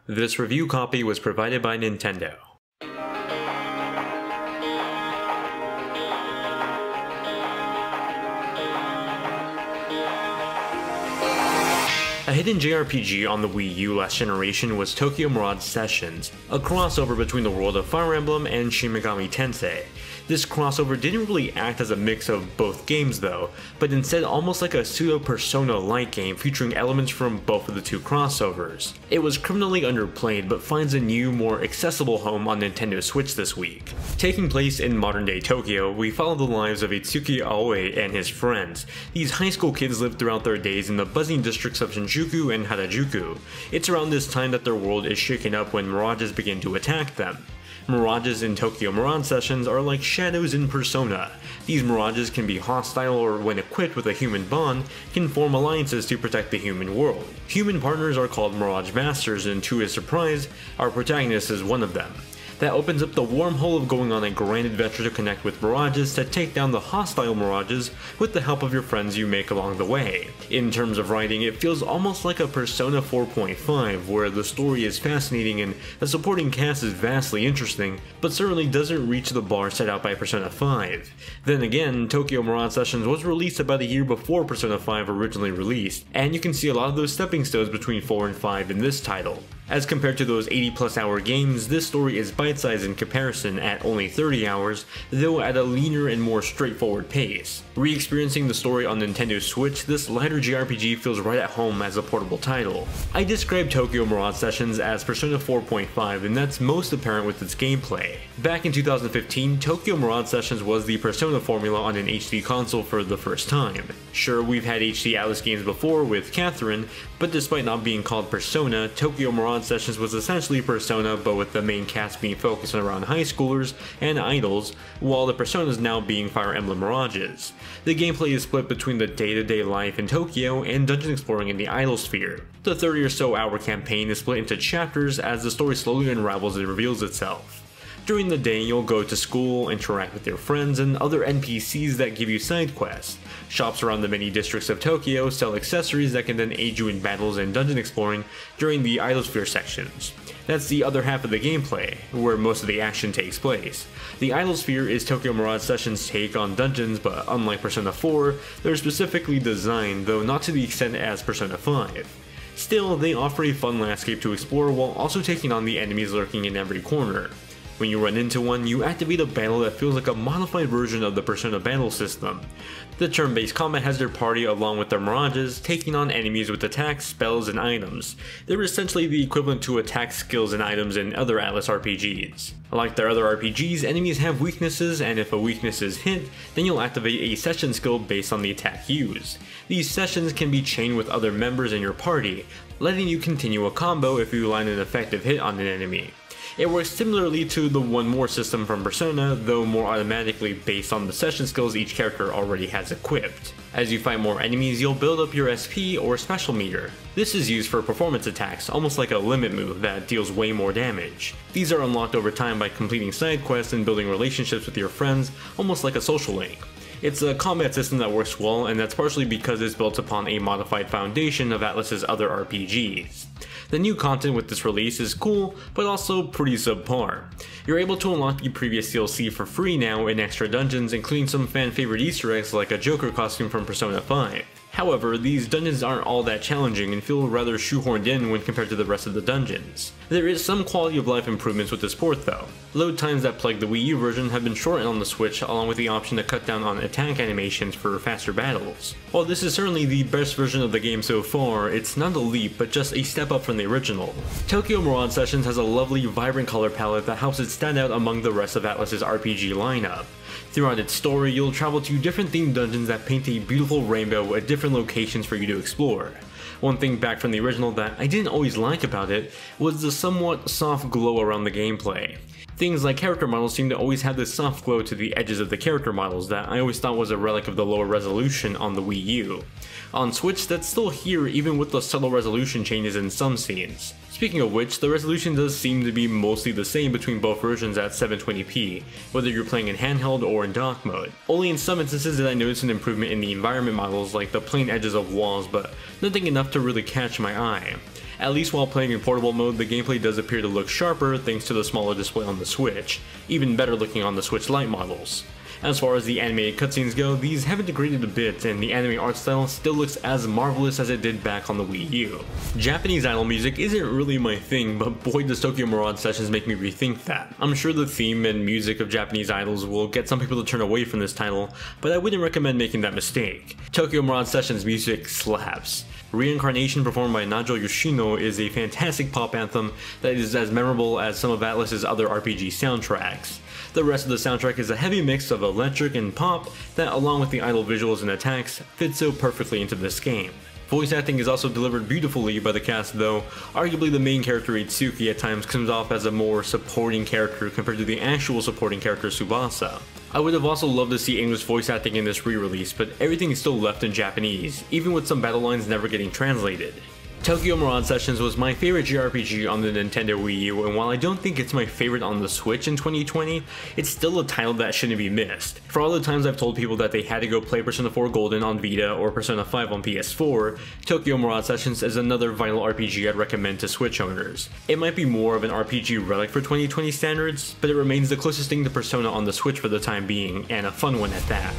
This review copy was provided by Nintendo. A hidden JRPG on the Wii U last generation was Tokyo Mirage Sessions, a crossover between the world of Fire Emblem and Shin Megami Tensei. This crossover didn't really act as a mix of both games though, but instead almost like a pseudo-Persona-like game featuring elements from both of the two crossovers. It was criminally underplayed but finds a new, more accessible home on Nintendo Switch this week. Taking place in modern-day Tokyo, we follow the lives of Itsuki Aoi and his friends. These high school kids live throughout their days in the buzzing districts of Shinjuku and Harajuku. It's around this time that their world is shaken up when mirages begin to attack them. Mirages in Tokyo Mirage Sessions are like shadows in Persona. These mirages can be hostile or, when equipped with a human bond, can form alliances to protect the human world. Human partners are called Mirage Masters, and to his surprise, our protagonist is one of them. That opens up the wormhole of going on a grand adventure to connect with mirages to take down the hostile mirages with the help of your friends you make along the way. In terms of writing, it feels almost like a Persona 4.5, where the story is fascinating and the supporting cast is vastly interesting, but certainly doesn't reach the bar set out by Persona 5. Then again, Tokyo Mirage Sessions was released about a year before Persona 5 originally released, and you can see a lot of those stepping stones between 4 and 5 in this title. As compared to those 80+ hour games, this story is bite-sized in comparison at only 30 hours, though at a leaner and more straightforward pace. Re-experiencing the story on Nintendo Switch, this lighter JRPG feels right at home as a portable title. I describe Tokyo Mirage Sessions as Persona 4.5, and that's most apparent with its gameplay. Back in 2015, Tokyo Mirage Sessions was the Persona formula on an HD console for the first time. Sure, we've had HD Atlus games before with Catherine, but despite not being called Persona, Tokyo Mirage Sessions was essentially Persona, but with the main cast being focused around high schoolers and idols, while the Personas now being Fire Emblem Mirages. The gameplay is split between the day-to-day life in Tokyo and dungeon exploring in the idol sphere. The 30 or so hour campaign is split into chapters as the story slowly unravels and reveals itself. During the day, you'll go to school, interact with your friends, and other NPCs that give you side quests. Shops around the many districts of Tokyo sell accessories that can then aid you in battles and dungeon exploring during the Idolsphere sections. That's the other half of the gameplay, where most of the action takes place. The Idolsphere is Tokyo Mirage Sessions' take on dungeons, but unlike Persona 4, they're specifically designed, though not to the extent as Persona 5. Still, they offer a fun landscape to explore while also taking on the enemies lurking in every corner. When you run into one, you activate a battle that feels like a modified version of the Persona battle system. The turn-based combat has their party along with their mirages, taking on enemies with attacks, spells, and items. They're essentially the equivalent to attack skills and items in other Atlus RPGs. Like their other RPGs, enemies have weaknesses, and if a weakness is hit, then you'll activate a session skill based on the attack used. These sessions can be chained with other members in your party, letting you continue a combo if you land an effective hit on an enemy. It works similarly to the One More system from Persona, though more automatically based on the session skills each character already has equipped. As you fight more enemies, you'll build up your SP or special meter. This is used for performance attacks, almost like a limit move that deals way more damage. These are unlocked over time by completing side quests and building relationships with your friends, almost like a social link. It's a combat system that works well, and that's partially because it's built upon a modified foundation of Atlus's other RPGs. The new content with this release is cool, but also pretty subpar. You're able to unlock the previous DLC for free now in extra dungeons, including some fan-favorite Easter eggs like a Joker costume from Persona 5. However, these dungeons aren't all that challenging and feel rather shoehorned in when compared to the rest of the dungeons. There is some quality of life improvements with this port though. Load times that plagued the Wii U version have been shortened on the Switch, along with the option to cut down on attack animations for faster battles. While this is certainly the best version of the game so far, it's not a leap but just a step up from the original. Tokyo Mirage Sessions has a lovely, vibrant color palette that helps it stand out among the rest of Atlus's RPG lineup. Throughout its story, you'll travel to different themed dungeons that paint a beautiful rainbow at different locations for you to explore. One thing back from the original that I didn't always like about it was the somewhat soft glow around the gameplay. Things like character models seem to always have this soft glow to the edges of the character models that I always thought was a relic of the lower resolution on the Wii U. On Switch, that's still here even with the subtle resolution changes in some scenes. Speaking of which, the resolution does seem to be mostly the same between both versions at 720p, whether you're playing in handheld or in dock mode. Only in some instances did I notice an improvement in the environment models like the plain edges of walls, but nothing enough to really catch my eye. At least while playing in portable mode, the gameplay does appear to look sharper thanks to the smaller display on the Switch, even better looking on the Switch Lite models. As far as the animated cutscenes go, these haven't degraded a bit, and the anime art style still looks as marvelous as it did back on the Wii U. Japanese idol music isn't really my thing, but boy does Tokyo Mirage Sessions make me rethink that. I'm sure the theme and music of Japanese idols will get some people to turn away from this title, but I wouldn't recommend making that mistake. Tokyo Mirage Sessions music slaps. Reincarnation performed by Najo Yoshino is a fantastic pop anthem that is as memorable as some of Atlus's other RPG soundtracks. The rest of the soundtrack is a heavy mix of electric and pop that, along with the idol visuals and attacks, fits so perfectly into this game. Voice acting is also delivered beautifully by the cast though. Arguably the main character Itsuki at times comes off as a more supporting character compared to the actual supporting character Tsubasa. I would have also loved to see English voice acting in this re-release, but everything is still left in Japanese, even with some battle lines never getting translated. Tokyo Mirage Sessions was my favorite JRPG on the Nintendo Wii U, and while I don't think it's my favorite on the Switch in 2020, it's still a title that shouldn't be missed. For all the times I've told people that they had to go play Persona 4 Golden on Vita or Persona 5 on PS4, Tokyo Mirage Sessions is another vital RPG I'd recommend to Switch owners. It might be more of an RPG relic for 2020 standards, but it remains the closest thing to Persona on the Switch for the time being, and a fun one at that.